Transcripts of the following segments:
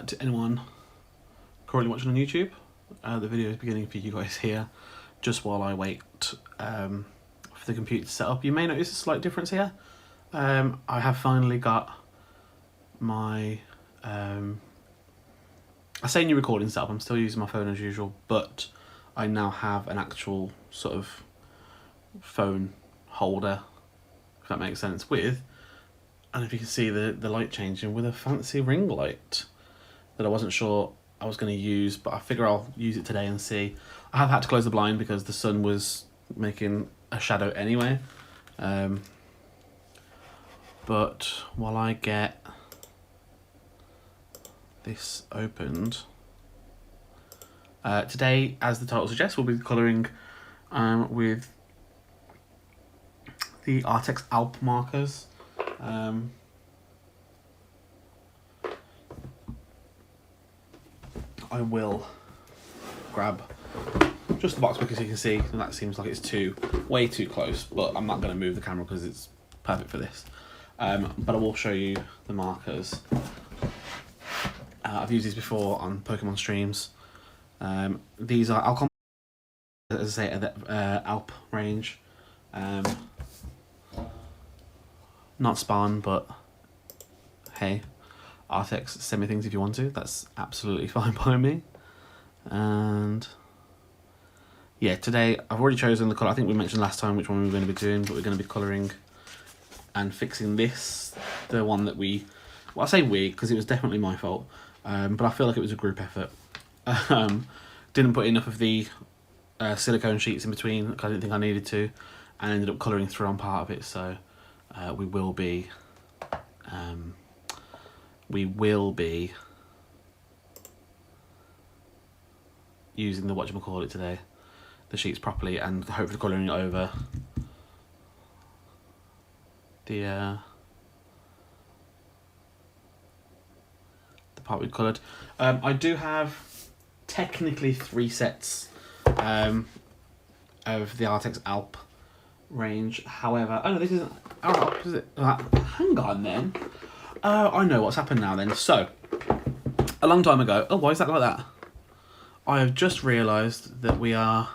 to anyone currently watching on YouTube. The video is beginning for you guys here, just while I wait for the computer to set up. You may notice a slight difference here. I have finally got my, I say new recording setup, I'm still using my phone as usual, but I now have an actual sort of phone holder, if that makes sense, with, and if you can see the light changing, with a fancy ring light that I wasn't sure I was going to use, but I figure I'll use it today and see. I have had to close the blind because the sun was making a shadow anyway. But while I get this opened, today, as the title suggests, we'll be colouring with the Arrtx Alcohol Markers. I will grab just the box because you can see that seems like it's way too close, but I'm not going to move the camera because it's perfect for this. But I will show you the markers. I've used these before on Pokemon streams. These are Alcohol, as I say, the ALP range. Not Spawn, but hey, Arrtx, send me things if you want to. That's absolutely fine by me. And yeah, today I've already chosen the colour. I think we mentioned last time which one we were going to be doing, but we're going to be colouring and fixing this, the one that we, well, I say we because it was definitely my fault, but I feel like it was a group effort. Didn't put enough of the silicone sheets in between because I didn't think I needed to, and ended up colouring through on part of it. So we will be using the whatchamacallit today, the sheets properly, and hopefully colouring it over the part we coloured. I do have technically 3 sets of the Arrtx Alp range. However, oh no, this isn't Alp, is it? Hang on then. I know what's happened now then. So, a long time ago, oh, why is that like that? I have just realised that we are,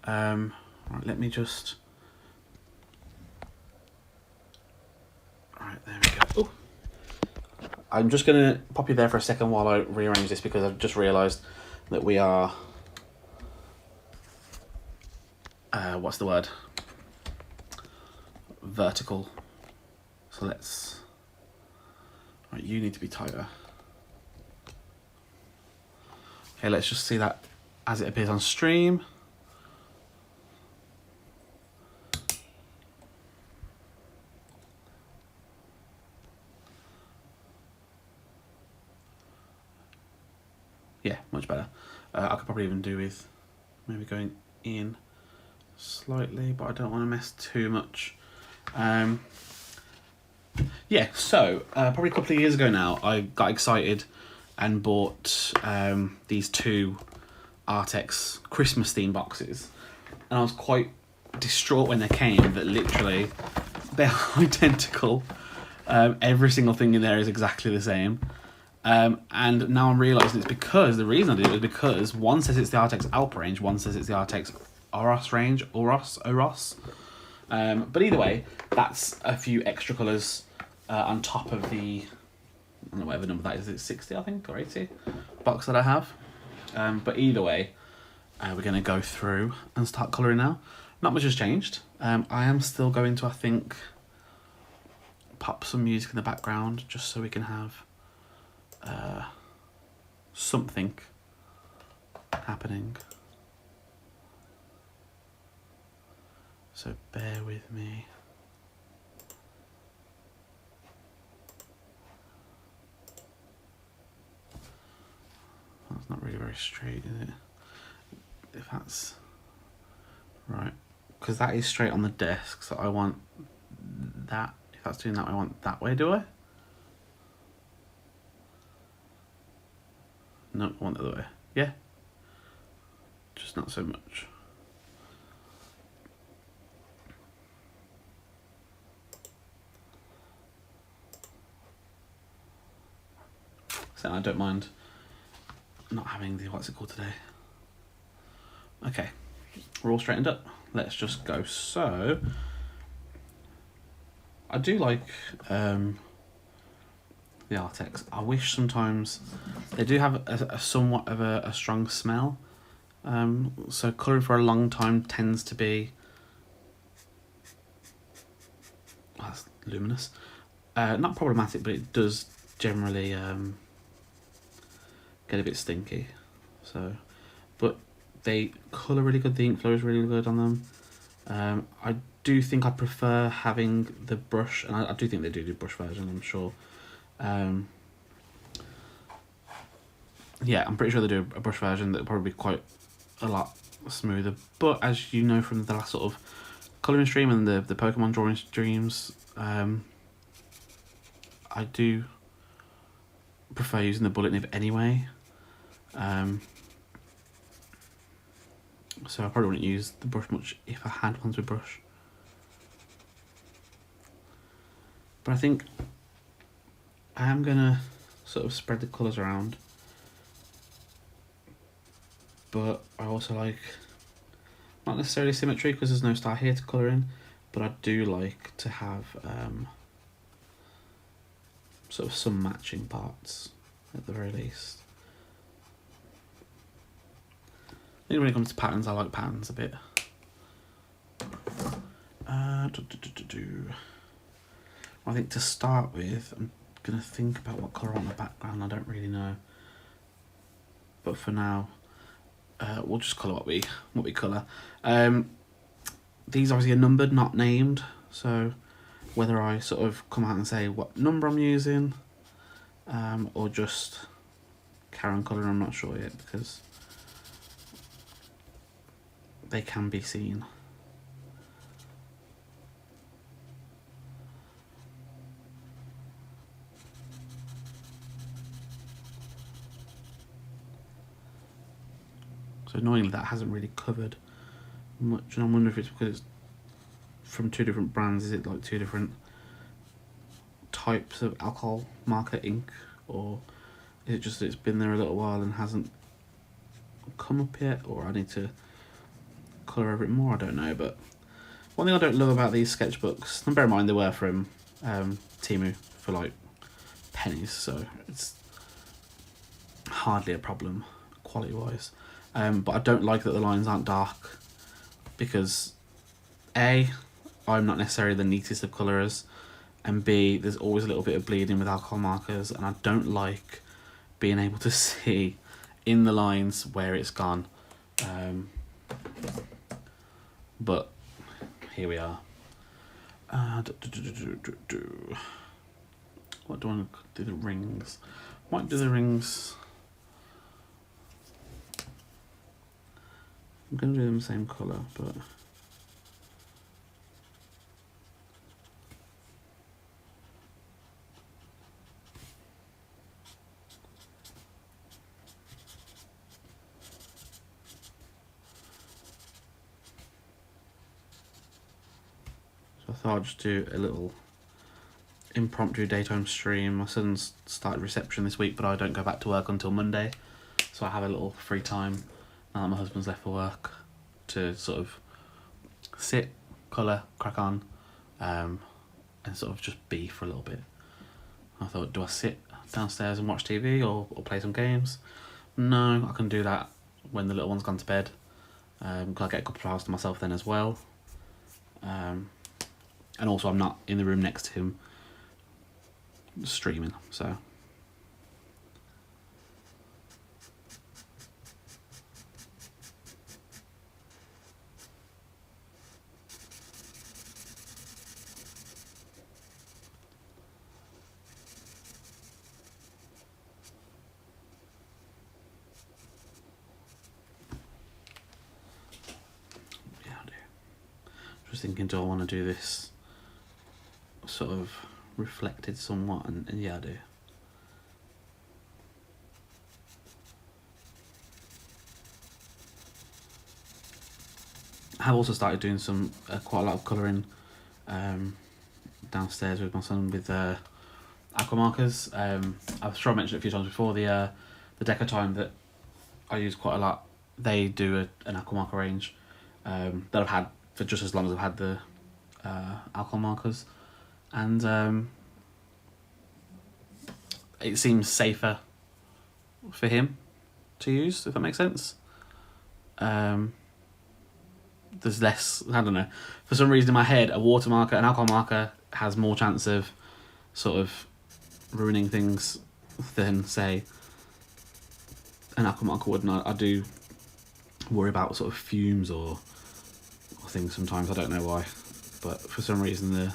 right, let me just, right, there we go. Ooh. I'm just going to pop you there for a second while I rearrange this because I've just realised that we are, what's the word? Vertical. So let's, right, you need to be tighter. Okay, let's just see that as it appears on stream. Yeah, much better. I could probably even do with maybe going in slightly, but I don't want to mess too much. Yeah, so probably a couple of years ago now, I got excited and bought these 2 Arrtx Christmas theme boxes, and I was quite distraught when they came that literally they're identical. Every single thing in there is exactly the same. And now I'm realising it's because, the reason I did it was because one says it's the Arrtx Alp range, one says it's the Arrtx OROS range, OROS. But either way, that's a few extra colours on top of the, I don't know whatever number that is, it's 60 I think, or 80 box that I have. But either way, we're going to go through and start colouring now. Not much has changed. I am still going to, I think, pop some music in the background just so we can have something happening. So bear with me. That's not really very straight, is it? If that's right, because that is straight on the desk, so I want that. If that's doing that, I want that way, do I? No, I want the other way. Yeah, just not so much. So I don't mind not having the, what's it called today? Okay, we're all straightened up. Let's just go. So, I do like the Arrtx. I wish sometimes they do have a somewhat of a strong smell. So colouring for a long time tends to be, oh, that's luminous. Not problematic, but it does generally get a bit stinky. So, but they colour really good. The ink flow is really good on them. I do think I prefer having the brush, and I do think they do brush version, I'm sure. Yeah, I'm pretty sure they do a brush version that'll probably be quite a lot smoother. But as you know from the last sort of colouring stream and the Pokemon drawing streams, I do prefer using the bullet nib anyway. So I probably wouldn't use the brush much if I had ones with brush. But I think I am gonna sort of spread the colours around. But I also like, not necessarily symmetry because there's no star here to colour in, but I do like to have sort of some matching parts at the very least. I think when it comes to patterns, I like patterns a bit. I think to start with, I'm going to think about what colour I want the background. I don't really know. But for now, we'll just colour what we colour. These obviously are numbered, not named. So whether I sort of come out and say what number I'm using, or just carry on colouring, I'm not sure yet, because they can be seen. So annoyingly that hasn't really covered much, and I wonder if it's because it's from two different brands. Is it like two different types of alcohol marker ink, or is it just that it's been there a little while and hasn't come up yet, or I need to colour over it more? I don't know. But one thing I don't love about these sketchbooks, and bear in mind they were from Temu for like pennies, so it's hardly a problem quality wise. But I don't like that the lines aren't dark, because A, I'm not necessarily the neatest of colourers, and B, there's always a little bit of bleeding with alcohol markers, and I don't like being able to see in the lines where it's gone. But here we are. What do I want to do? The rings. Might do the rings. I'm going to do them the same colour, but so I thought I'd just do a little impromptu daytime stream. My son's started reception this week, but I don't go back to work until Monday, so I have a little free time now that my husband's left for work to sort of sit, colour, crack on, and sort of just be for a little bit. I thought, do I sit downstairs and watch TV or play some games? No, I can do that when the little one's gone to bed, because I get a couple of hours to myself then as well. And also I'm not in the room next to him streaming, so yeah, I do. Just thinking, do I want to do this sort of reflected somewhat, and yeah, I do. I have also started doing some quite a lot of colouring downstairs with my son with Aqua Markers. I've sure I mentioned it a few times before. The Deco Time that I use quite a lot. They do an Aqua Marker range that I've had for just as long as I've had the alcohol markers, and it seems safer for him to use, if that makes sense. There's less, I don't know, for some reason in my head, a water marker, an alcohol marker has more chance of sort of ruining things than, say, an alcohol marker would. And I do worry about sort of fumes or things sometimes. I don't know why, but for some reason the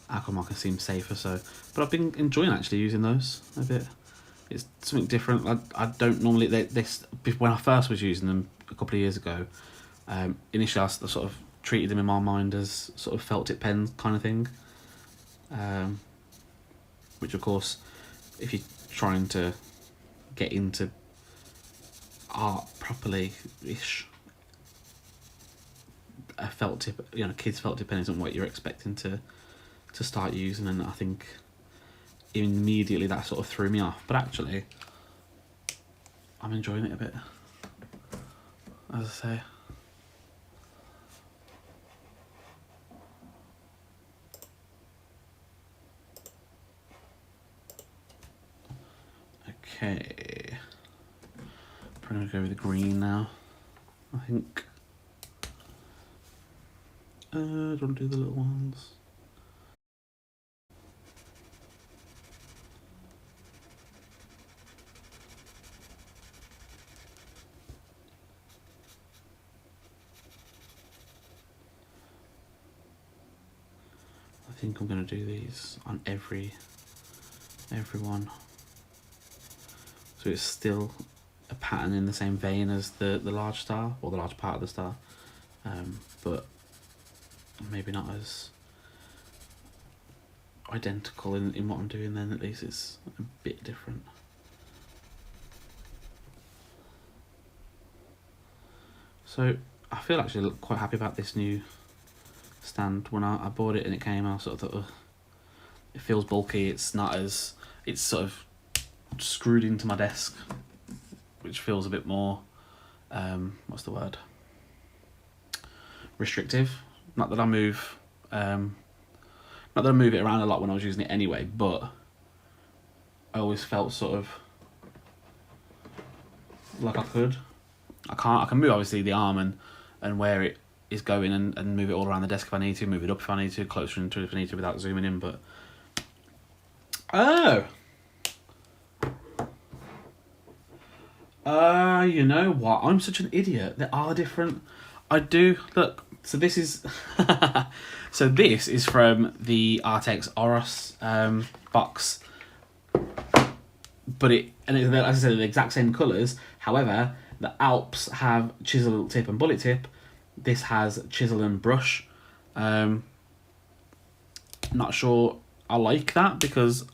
alcohol marker seems safer. So, but I've been enjoying actually using those a bit. It's something different. I don't normally, this when I first was using them a couple of years ago, initially I sort of treated them in my mind as sort of felt tip pen kind of thing, which of course, if you're trying to get into art properly-ish, a felt tip, kids felt tip pen isn't what you're expecting to start using, and I think immediately that sort of threw me off. But actually, I'm enjoying it a bit, as I say. Okay, I'm gonna go with the green now, I think. Don't do the little ones. I think I'm gonna do these on every one, so it's still a pattern in the same vein as the large star, or the large part of the star, but maybe not as identical in what I'm doing. Then at least it's a bit different. So I feel actually quite happy about this new stand. When I bought it and it came, I sort of thought, it feels bulky. It's not as, it's sort of screwed into my desk, which feels a bit more, what's the word? Restrictive. Not that I move it around a lot when I was using it anyway, but I always felt sort of like I can move obviously the arm and where it is going, and move it all around the desk if I need to, move it up if I need to, closer into it if I need to without zooming in. But you know what? I'm such an idiot. There are different. I do look. So this is so this is from the Arrtx OROS box, but it's, as I said, the exact same colours. However, the Alps have chisel tip and bullet tip. This has chisel and brush. Not sure I like that, because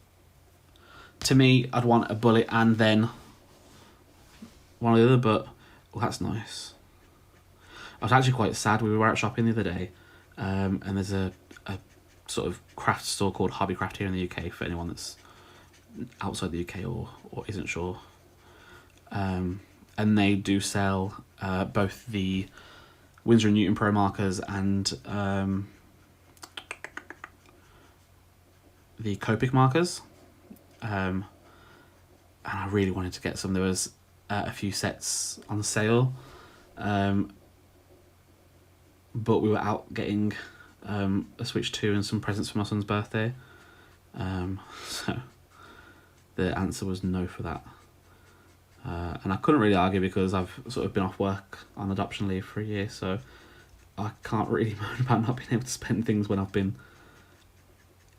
to me I'd want a bullet and then one or the other, but that's nice. I was actually quite sad. We were out shopping the other day, and there's a sort of craft store called Hobbycraft here in the UK for anyone that's outside the UK or isn't sure. And they do sell both the Winsor & Newton Pro markers and the Copic markers. And I really wanted to get some. There was a few sets on sale, but we were out getting a Switch 2 and some presents for my son's birthday, so the answer was no for that, and I couldn't really argue because I've sort of been off work on adoption leave for a year, so I can't really moan about not being able to spend things when I've been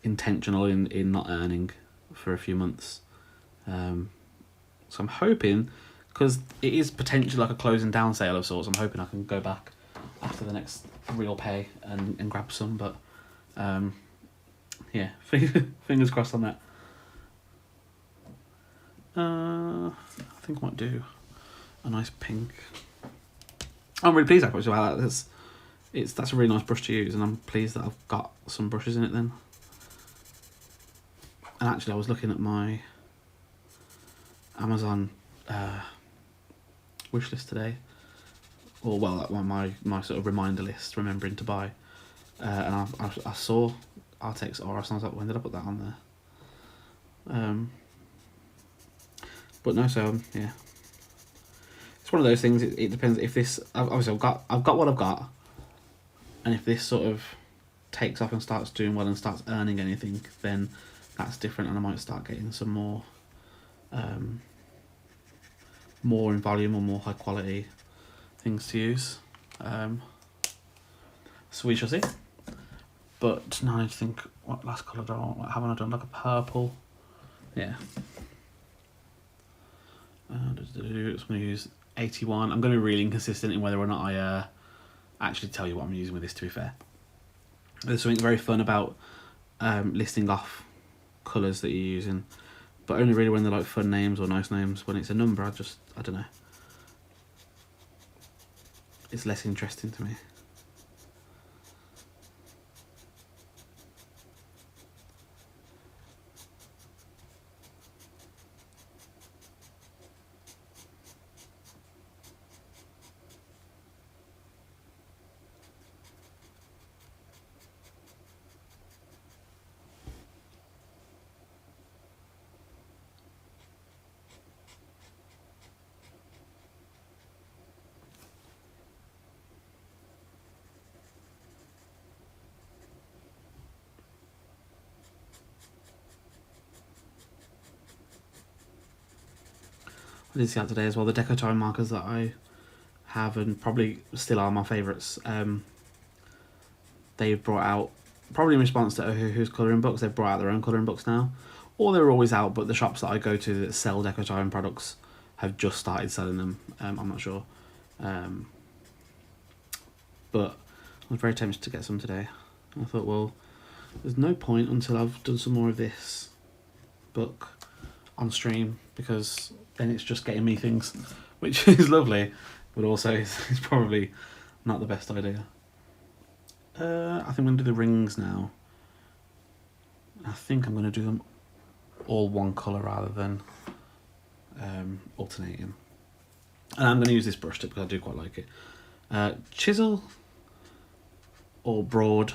intentional in not earning for a few months. So I'm hoping, because it is potentially like a closing down sale of sorts, I'm hoping I can go back after the next real pay and grab some, but yeah, fingers crossed on that. I think I might do a nice pink. I'm really pleased actually about that. That's a really nice brush to use, and I'm pleased that I've got some brushes in it then. And actually I was looking at my Amazon wish list today, or well, my sort of reminder list, remembering to buy, and I saw Arrtx OROS and I was like, when did I put that on there? But no, so yeah, it's one of those things. It depends if this, obviously I've got what I've got, and if this sort of takes off and starts doing well and starts earning anything, then that's different, and I might start getting some more more in volume or more high quality things to use. So we shall see. But now I need to think, what last colour do I want? What haven't I done? Like a purple. Yeah. I'm going to use 81. I'm going to be really inconsistent in whether or not I actually tell you what I'm using with this, to be fair. There's something very fun about listing off colours that you're using, but only really when they're like fun names or nice names. When it's a number, I don't know. It's less interesting to me. I did see that today as well. The Decotime markers that I have and probably still are my favourites. They've brought out, probably in response to Who's colouring books, they've brought out their own colouring books now. Or they were always out, but the shops that I go to that sell Decotime products have just started selling them. I'm not sure. But I was very tempted to get some today. I thought, well, there's no point until I've done some more of this book on stream, because then it's just getting me things, which is lovely, but also it's probably not the best idea. I think I'm going to do the rings now. I think I'm going to do them all one colour rather than alternating. And I'm going to use this brush tip because I do quite like it. Chisel or broad,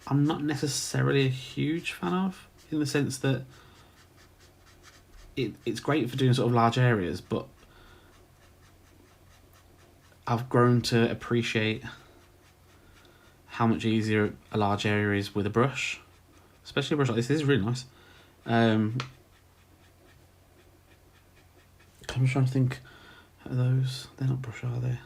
I'm not necessarily a huge fan of, in the sense that it's great for doing sort of large areas, but I've grown to appreciate how much easier a large area is with a brush, especially a brush like this. This is really nice. I'm just trying to think, are those, they're not brush, are they?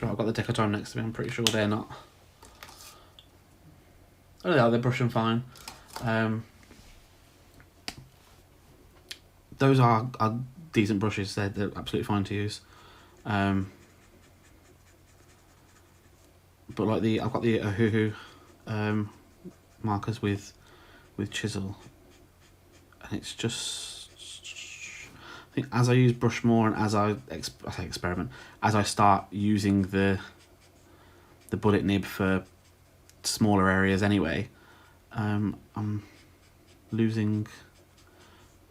Right, I've got the Decotime next to me, I'm pretty sure they're not. Oh, they are, they're brushing fine. Those are decent brushes, they're absolutely fine to use. But like I've got the Ohuhu markers with chisel, and it's just, I think as I use brush more and as I say experiment, as I start using the bullet nib for smaller areas anyway, I'm losing,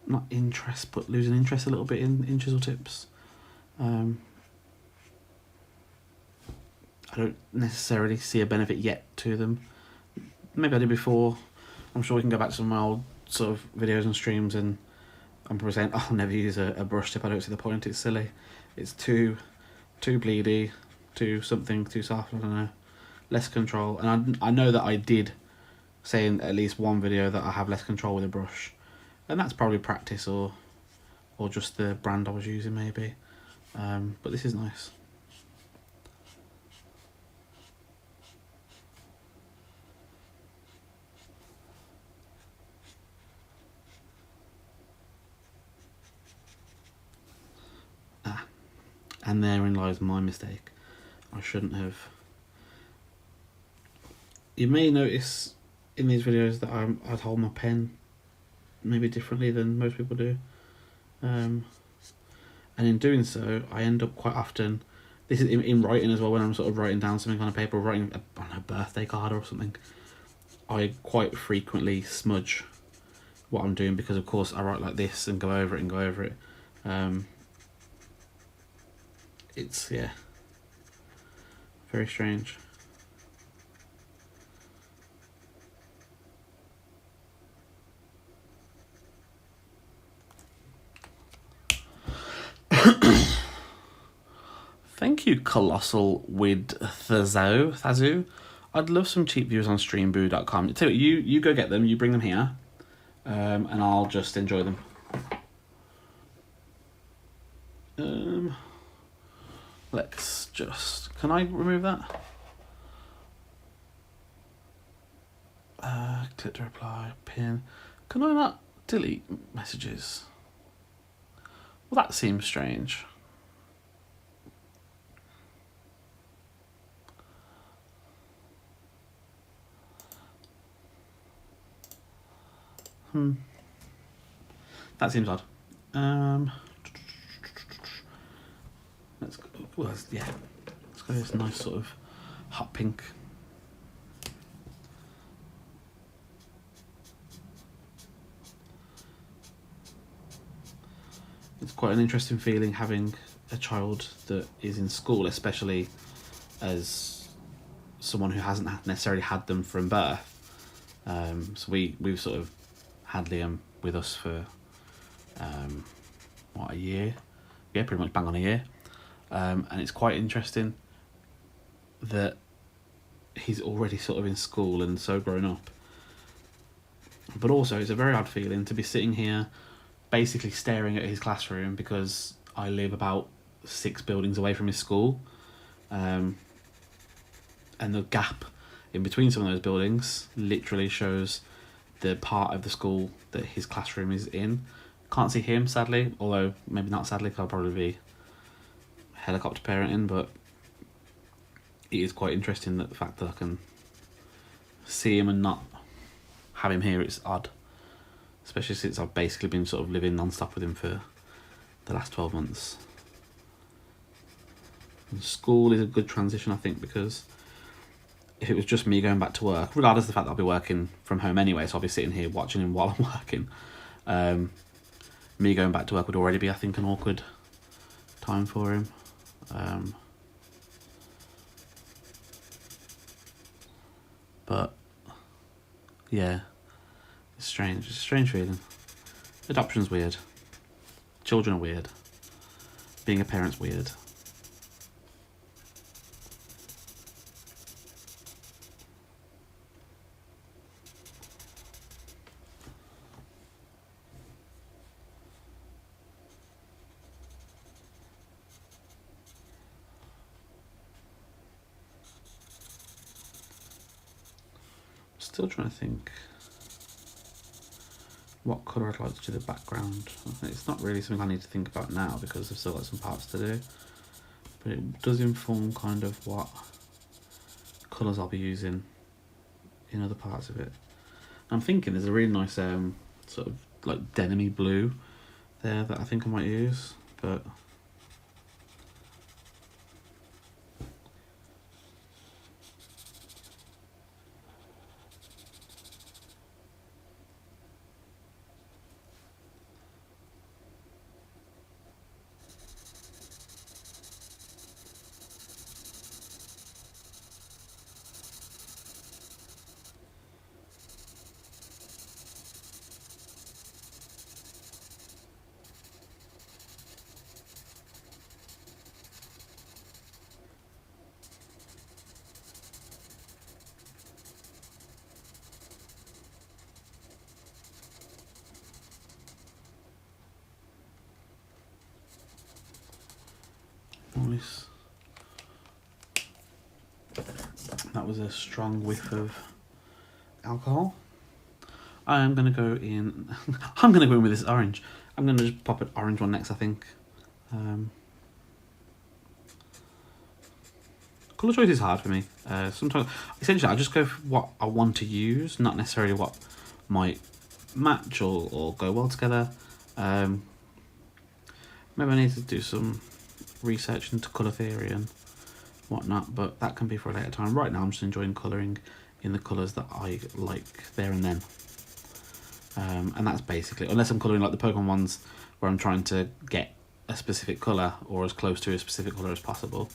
not interest, but losing interest a little bit in chisel tips. I don't necessarily see a benefit yet to them. Maybe I did before. I'm sure we can go back to some of my old sort of videos and streams, and I'm probably saying, oh, I'll never use a brush tip, I don't see the point, it's silly. It's too bleedy, too something, too soft, I don't know. Less control. And I know that I did say in at least one video that I have less control with a brush. And that's probably practice or just the brand I was using maybe. But this is nice. And therein lies my mistake. I shouldn't have. You may notice in these videos that I'd hold my pen maybe differently than most people do. And in doing so, I end up quite often This is in writing as well, when I'm sort of writing down something on a paper, or writing on a birthday card or something. I quite frequently smudge what I'm doing, because of course I write like this and go over it and go over it. It's, yeah, very strange. Thank you, Colossal with Thazu. I'd love some cheap views on streamboo.com. Tell you go get them, you bring them here, and I'll just enjoy them. Let's just... Can I remove that? Click to reply, pin. Can I not delete messages? Well, that seems strange. That seems odd. Let's go. Well, yeah. Let's go this nice sort of hot pink. It's quite an interesting feeling having a child that is in school, especially as someone who hasn't necessarily had them from birth. So we've sort of had Liam with us for what, a year? Yeah, pretty much bang on a year. And it's quite interesting that he's already sort of in school and so grown up. But also it's a very odd feeling to be sitting here basically staring at his classroom, because I live about 6 buildings away from his school. And the gap in between some of those buildings literally shows the part of the school that his classroom is in. Can't see him, sadly, although maybe not sadly, because I'll probably be helicopter parenting, but it is quite interesting that the fact that I can see him and not have him here. It's odd, especially since I've basically been sort of living non-stop with him for the last 12 months. And school is a good transition, I think, because if it was just me going back to work, regardless of the fact that I'll be working from home anyway, so I'll be sitting here watching him while I'm working, me going back to work would already be, I think, an awkward time for him. But yeah, it's strange. It's a strange feeling. Adoption's weird. Children are weird. Being a parent's weird. Still trying to think what colour I'd like to do the background. It's not really something I need to think about now because I've still got some parts to do, but it does inform kind of what colours I'll be using in other parts of it. I'm thinking there's a really nice sort of like denim-y blue there that I think I might use, but nice. That was a strong whiff of alcohol. I'm gonna go in. I'm gonna go in with this orange. I'm gonna just pop an orange one next, I think. Colour choice is hard for me. Sometimes, essentially, I just go for what I want to use, not necessarily what might match or go well together. Maybe I need to do some research into colour theory and whatnot, but that can be for a later time. Right now I'm just enjoying colouring in the colours that I like there and then. And that's basically, unless I'm colouring like the Pokemon ones where I'm trying to get a specific colour or as close to a specific colour as possible.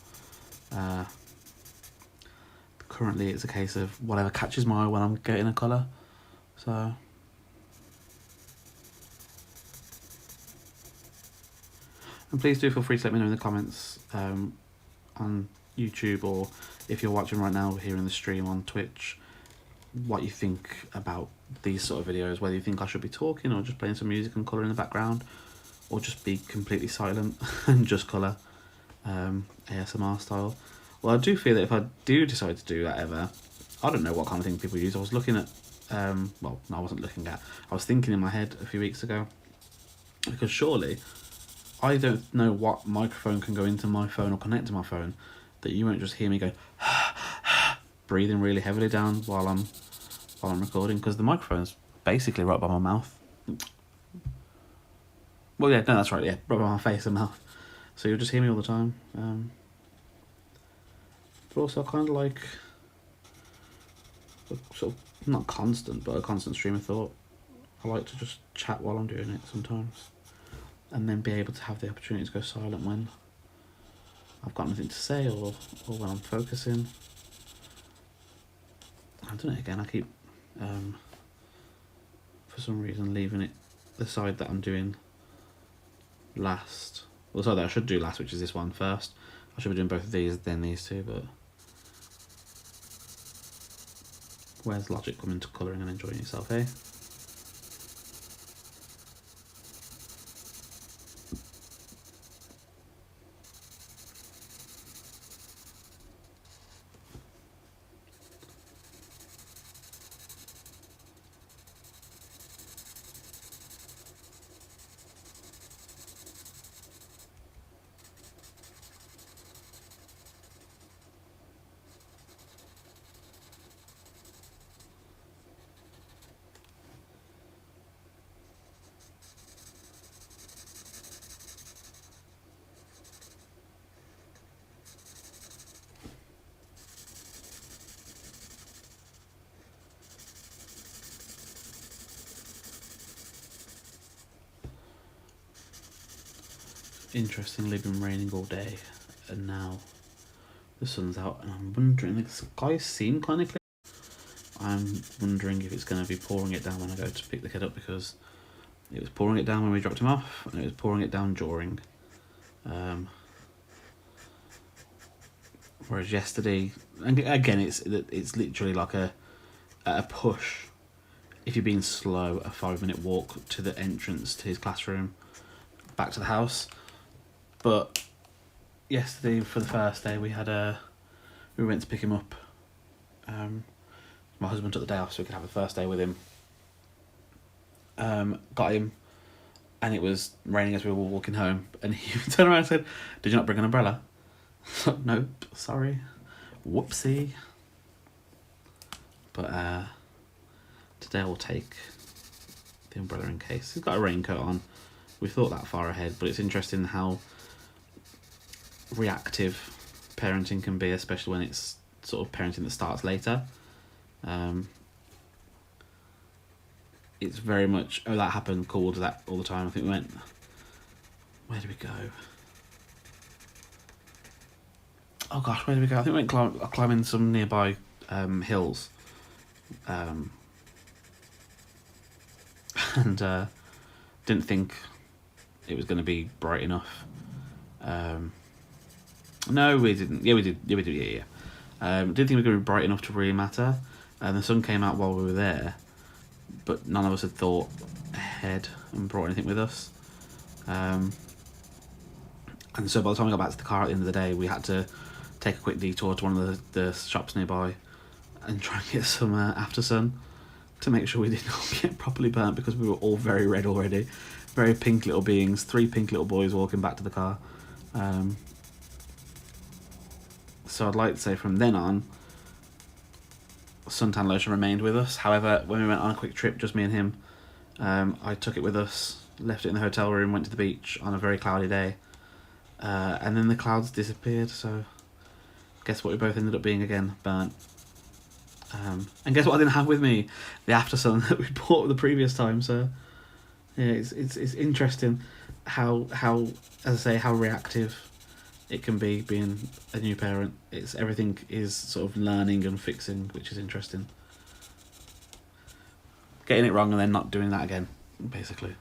Currently it's a case of whatever catches my eye when I'm getting a colour. So and please do feel free to let me know in the comments on YouTube, or if you're watching right now here in the stream on Twitch, what you think about these sort of videos, whether you think I should be talking or just playing some music and colour in the background, or just be completely silent and just colour ASMR style. Well, I do feel that if I do decide to do that ever, I don't know what kind of thing people use. I was looking at, well, no, I wasn't looking at, I was thinking in my head a few weeks ago, because surely I don't know what microphone can go into my phone or connect to my phone that you won't just hear me go breathing really heavily down while I'm recording, because the microphone's basically right by my mouth. Well, yeah, no, that's right, yeah, right by my face and mouth. So you'll just hear me all the time. But also I kind of like a sort of, not constant, but a constant stream of thought. I like to just chat while I'm doing it sometimes, and then be able to have the opportunity to go silent when I've got nothing to say or when I'm focusing. I've done it again. I keep, for some reason, leaving it the side that I'm doing last. Well, the side that I should do last, which is this one, first. I should be doing both of these, then these two, but where's logic coming to colouring and enjoying yourself, eh? Interestingly, been raining all day, and now the sun's out, and I'm wondering, the skies seem kind of clear. I'm wondering if it's going to be pouring it down when I go to pick the kid up, because it was pouring it down when we dropped him off, and it was pouring it down during. Whereas yesterday, and again, it's literally like a push. If you're being slow, a 5-minute walk to the entrance to his classroom, back to the house. But yesterday, for the first day, we went to pick him up. My husband took the day off so we could have the first day with him. Got him, and it was raining as we were walking home, and he turned around and said, "Did you not bring an umbrella?" Nope, sorry, whoopsie. But today I'll take the umbrella in case. He's got a raincoat on. We thought that far ahead, but it's interesting how reactive parenting can be, especially when it's sort of parenting that starts later. It's very much, oh, that happened, cool, we'll do that all the time. I think we went, where did we go? Oh gosh, where did we go? I think we went climbing some nearby hills. And didn't think it was going to be bright enough. No, we didn't. Yeah, we did. Yeah. Didn't think it was going to be bright enough to really matter. And the sun came out while we were there, but none of us had thought ahead and brought anything with us. And so by the time we got back to the car at the end of the day, we had to take a quick detour to one of the shops nearby and try and get some after sun to make sure we did not get properly burnt, because we were all very red already. Very pink little beings, 3 pink little boys walking back to the car. So I'd like to say from then on, suntan lotion remained with us. However, when we went on a quick trip, just me and him, I took it with us, left it in the hotel room, went to the beach on a very cloudy day, and then the clouds disappeared, so guess what we both ended up being again? Burnt. And guess what I didn't have with me? The after sun that we bought the previous time, so yeah, it's interesting how as I say, how reactive it can be being a new parent. It's everything is sort of learning and fixing, which is interesting. Getting it wrong and then not doing that again, basically.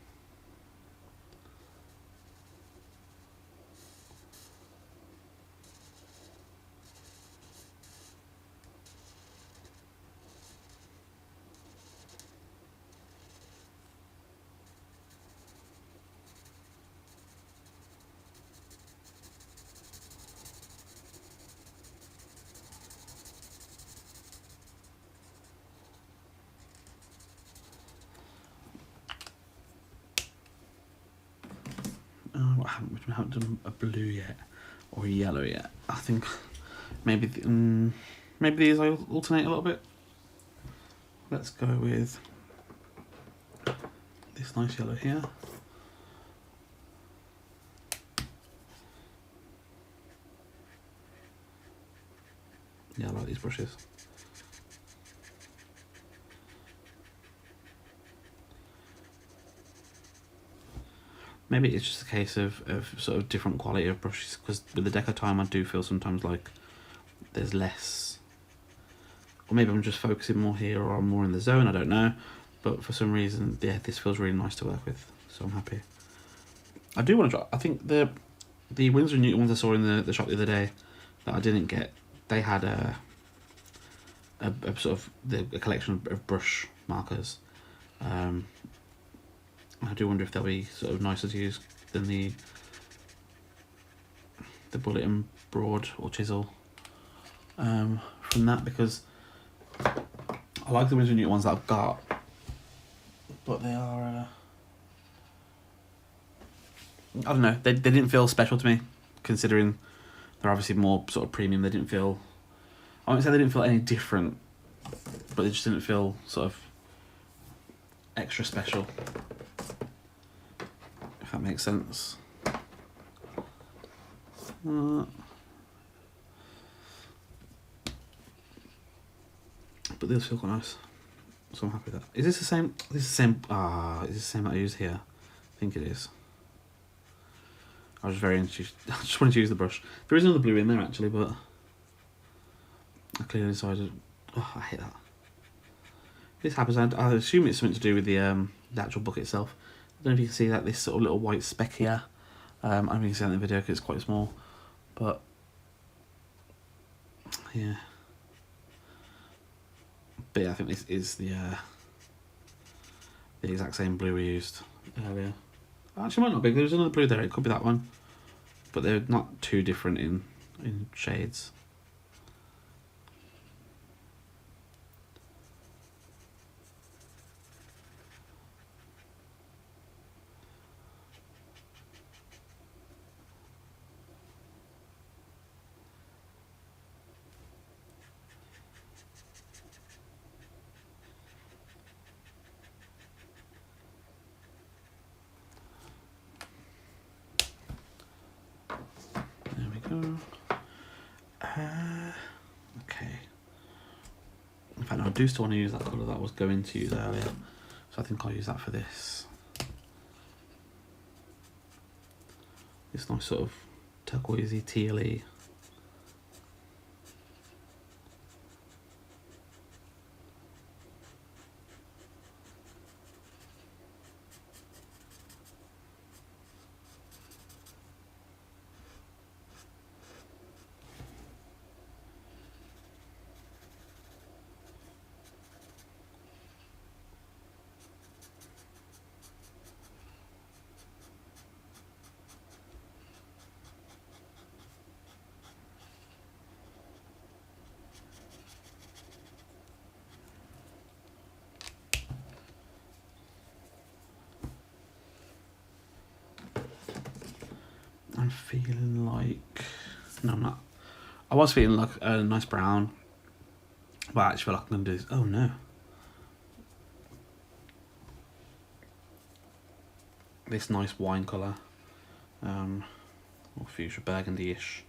We haven't done a blue yet or a yellow yet. I think maybe maybe these I'll alternate a little bit. Let's go with this nice yellow here. Yeah, I like these brushes. Maybe it's just a case of sort of different quality of brushes, because with the Deco Time I do feel sometimes like there's less, or maybe I'm just focusing more here or I'm more in the zone, I don't know, but for some reason, yeah, this feels really nice to work with, so I'm happy. I do want to try, I think the Winsor & Newton ones I saw in the shop the other day that I didn't get, they had a sort of a collection of brush markers. I do wonder if they'll be sort of nicer to use than the bullet and broad or chisel from that, because I like the Winsor & Newton ones that I've got, but they are I don't know, they didn't feel special to me, considering they're obviously more sort of premium. They didn't feel, I wouldn't say they didn't feel any different, but they just didn't feel sort of extra special, if that makes sense. But these feel quite nice, so I'm happy with that. Is this the same? This is the same. Is this the same that I use here? I think it is. I was very interested. I just wanted to use the brush. There is another blue in there actually, but I clearly decided. Oh, I hate that. This happens. I assume it's something to do with the actual book itself. I don't know if you can see that, this sort of little white speck here. I don't know if you can see that in the video because it's quite small, but yeah. But yeah, I think this is the exact same blue we used earlier. Actually, might not be. There's another blue there. It could be that one, but they're not too different in shades. Okay. In fact, no, I do still want to use that colour that I was going to use earlier, so I think I'll use that for this. This nice sort of turquoisey, tealy. I'm feeling like, no, I'm not. I was feeling like a nice brown, but I actually feel like I'm going to do this. Oh no. This nice wine colour. or fuchsia burgundy-ish.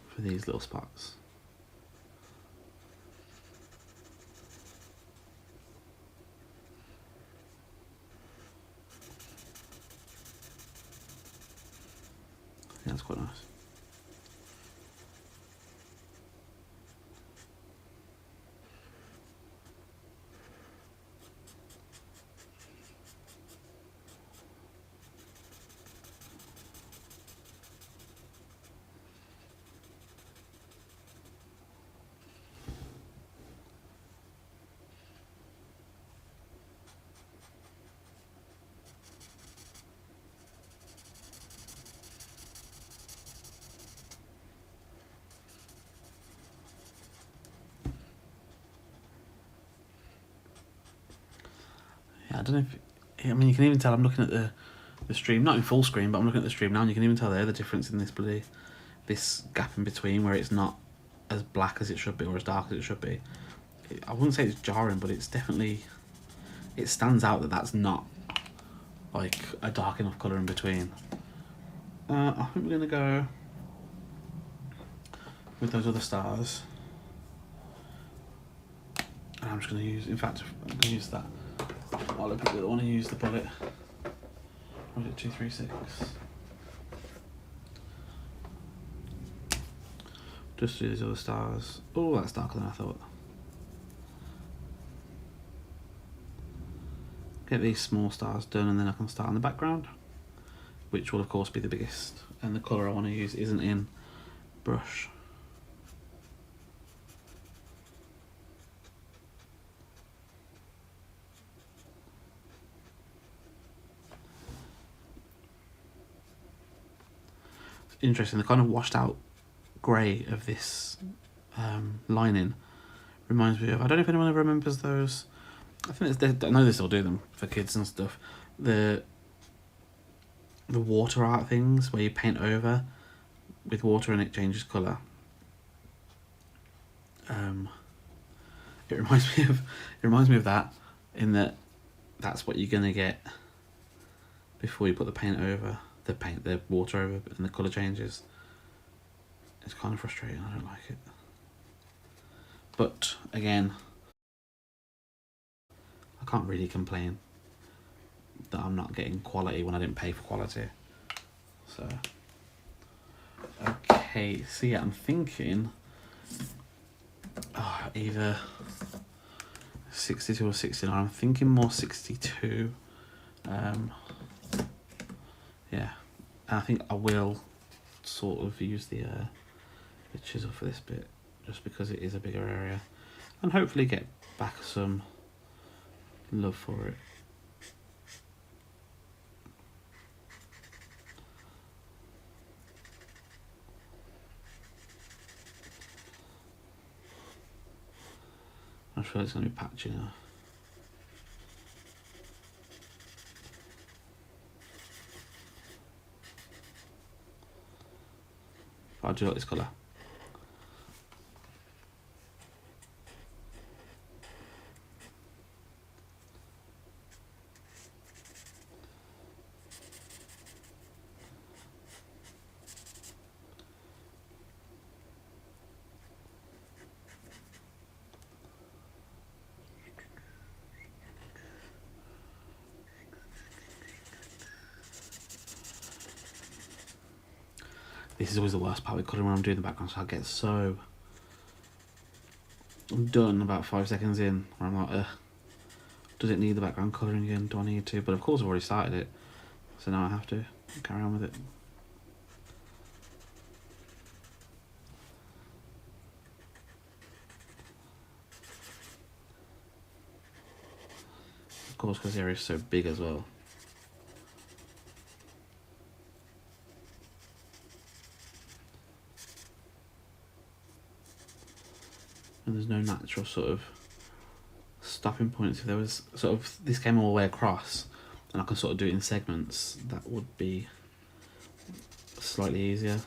For these little spots. Yeah, that's quite nice. I don't know if, I mean, you can even tell I'm looking at the stream, not in full screen, but I'm looking at the stream now, and you can even tell there the difference in this gap in between, where it's not as black as it should be or as dark as it should be. I wouldn't say it's jarring, but it's definitely, it stands out that that's not like a dark enough colour in between. I think we're going to go with those other stars. And I'm just going to use, in fact, I'm going to use that. I'll look at the other one and use the bullet. Or is it 236? Just do these other stars. Oh, that's darker than I thought. Get these small stars done, and then I can start on the background, which will of course be the biggest. And the colour I want to use isn't in brush. Interesting, the kind of washed out grey of this lining reminds me of, I don't know if anyone ever remembers those, I think I know they still do them for kids and stuff, the water art things where you paint over with water and it changes colour. It reminds me of that, in that that's what you're gonna get before you put the paint over. The water over, and the colour changes. It's kind of frustrating, I don't like it. But again, I can't really complain that I'm not getting quality when I didn't pay for quality. So, okay, so yeah, I'm thinking either 62 or 69. I'm thinking more 62. Yeah, and I think I will sort of use the chisel for this bit, just because it is a bigger area, and hopefully get back some love for it. I'm sure it's going to be patchy enough. But I do like this colour. This is always the worst part with colouring when I'm doing the background, so I get so... I'm done about 5 seconds in, where I'm like, does it need the background colouring again? Do I need to? But of course I've already started it, so now I have to carry on with it. Of course, because the area is so big as well. And there's no natural sort of stopping points. If there was sort of, this came all the way across and I can sort of do it in segments, that would be slightly easier.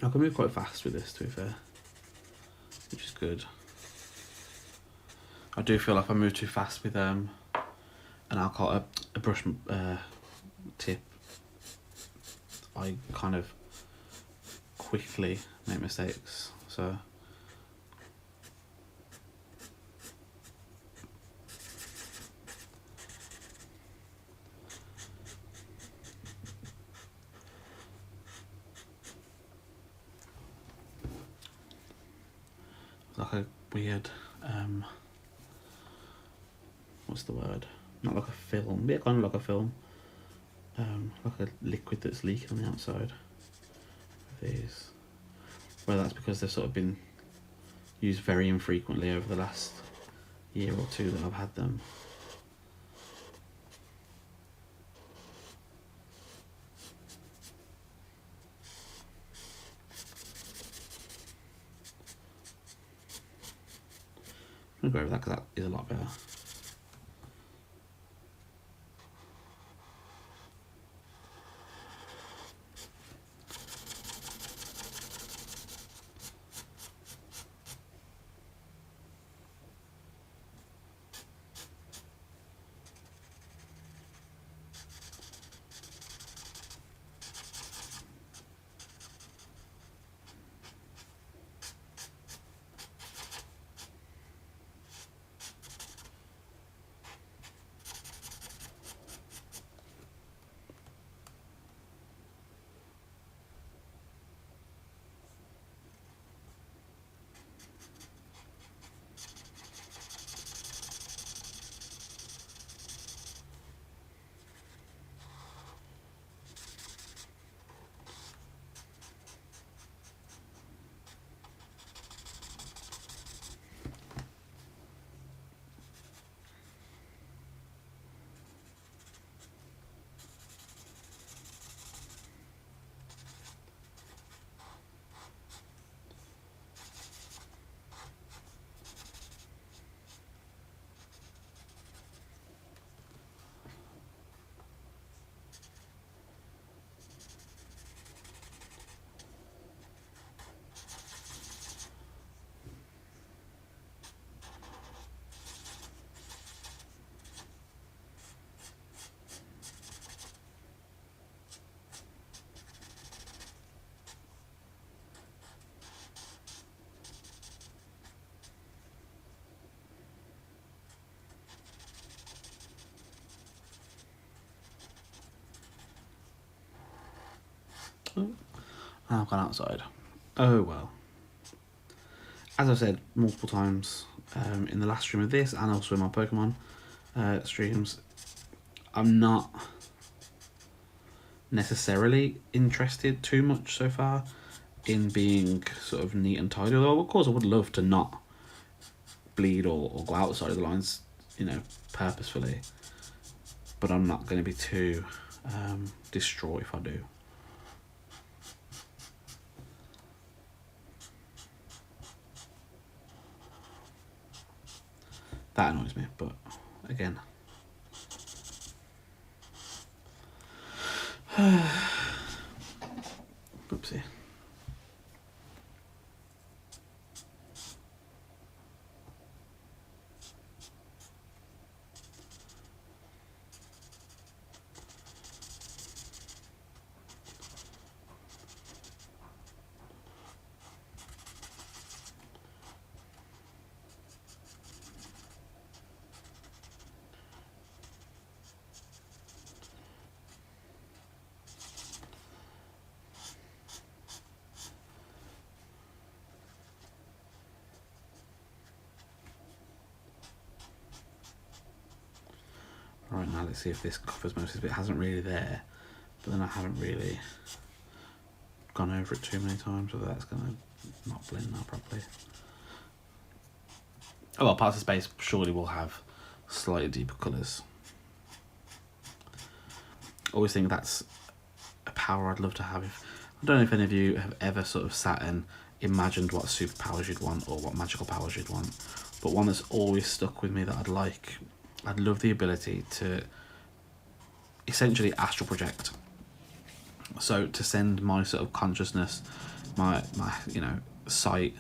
I can move quite fast with this, to be fair, which is good. I do feel like I move too fast with an alcohol, a brush tip. I kind of quickly make mistakes, so it's like a weird what's the word? Not like a film, yeah, kind of like a film. Like a liquid that's leaking on the outside of these. Well, that's because they've sort of been used very infrequently over the last year or two that I've had them. I'm gonna go over that because that is a lot better. Oh, I've gone outside. Oh well. As I've said multiple times in the last stream of this and also in my Pokemon streams, I'm not necessarily interested too much so far in being sort of neat and tidy, although of course I would love to not bleed or go outside of the lines, you know, purposefully, but I'm not going to be too distraught if I do. That annoys me, but again. Oopsie. Right, now let's see if this covers most of it. It hasn't really there, but then I haven't really gone over it too many times, whether that's going to not blend now properly. Oh well, parts of space surely will have slightly deeper colours. I always think that's a power I'd love to have. I don't know if any of you have ever sort of sat and imagined what superpowers you'd want or what magical powers you'd want, but one that's always stuck with me that I'd love the ability to essentially astral project. So to send my sort of consciousness my you know, sight,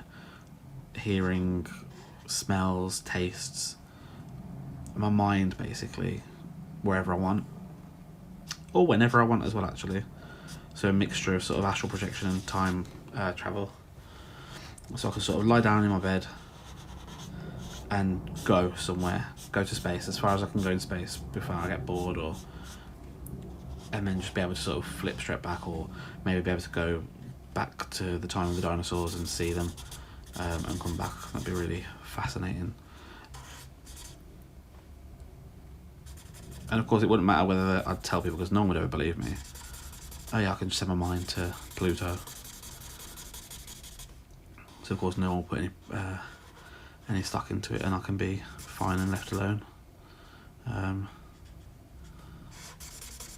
hearing, smells, tastes, my mind basically, wherever I want, or whenever I want as well actually. So a mixture of sort of astral projection and time travel. So I can sort of lie down in my bed and go somewhere, go to space, as far as I can go in space before I get bored, or and then just be able to sort of flip straight back, or maybe be able to go back to the time of the dinosaurs and see them, and come back. That'd be really fascinating. And of course it wouldn't matter whether I'd tell people, because no one would ever believe me. Oh yeah, I can just send my mind to Pluto. So of course no one will put any stock into it, and I can be fine and left alone.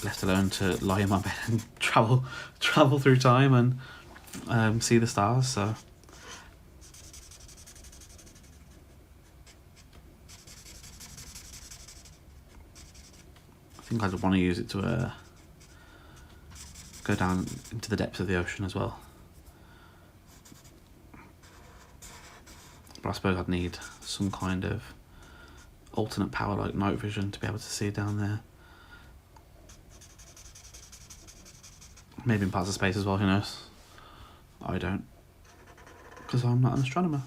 Left alone to lie in my bed and travel through time and see the stars. So I think I'd want to use it to go down into the depths of the ocean as well. But I suppose I'd need some kind of alternate power like night vision to be able to see down there. Maybe in parts of space as well, who knows? I don't, because I'm not an astronomer.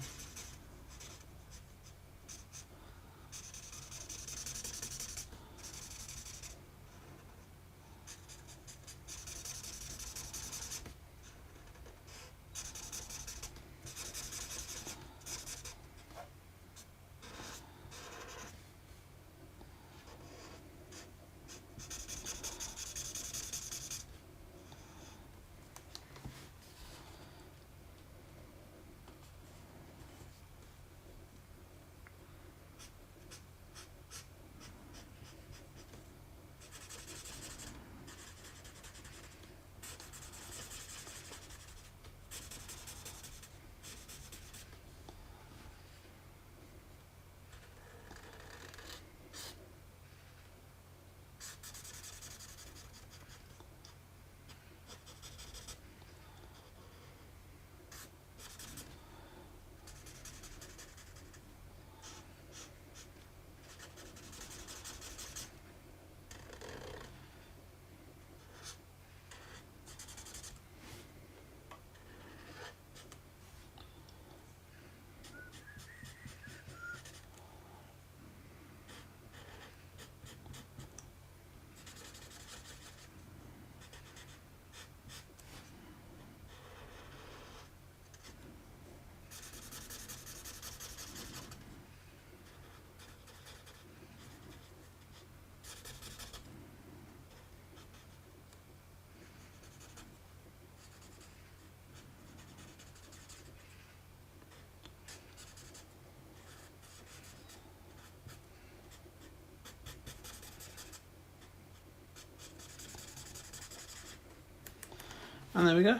And there we go.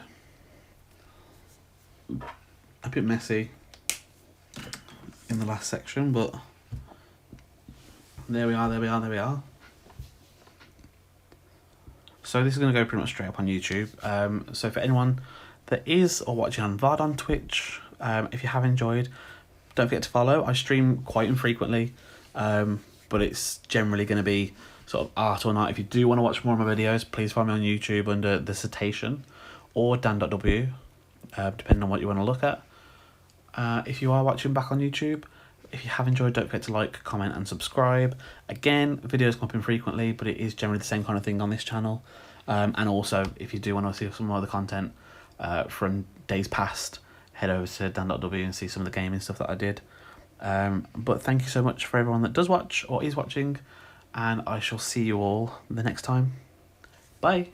A bit messy in the last section, but there we are. So this is going to go pretty much straight up on YouTube. So for anyone that is or watching on VOD on Twitch, if you have enjoyed, don't forget to follow. I stream quite infrequently, but it's generally going to be sort of art or not. If you do want to watch more of my videos, please find me on YouTube under The Cetacean or Dan.W, depending on what you want to look at. If you are watching back on YouTube, if you have enjoyed, don't forget to like, comment and subscribe. Again, videos come up infrequently, but it is generally the same kind of thing on this channel. And also, if you do want to see some other content from days past, head over to Dan.W and see some of the gaming stuff that I did. But thank you so much for everyone that does watch or is watching, and I shall see you all the next time. Bye.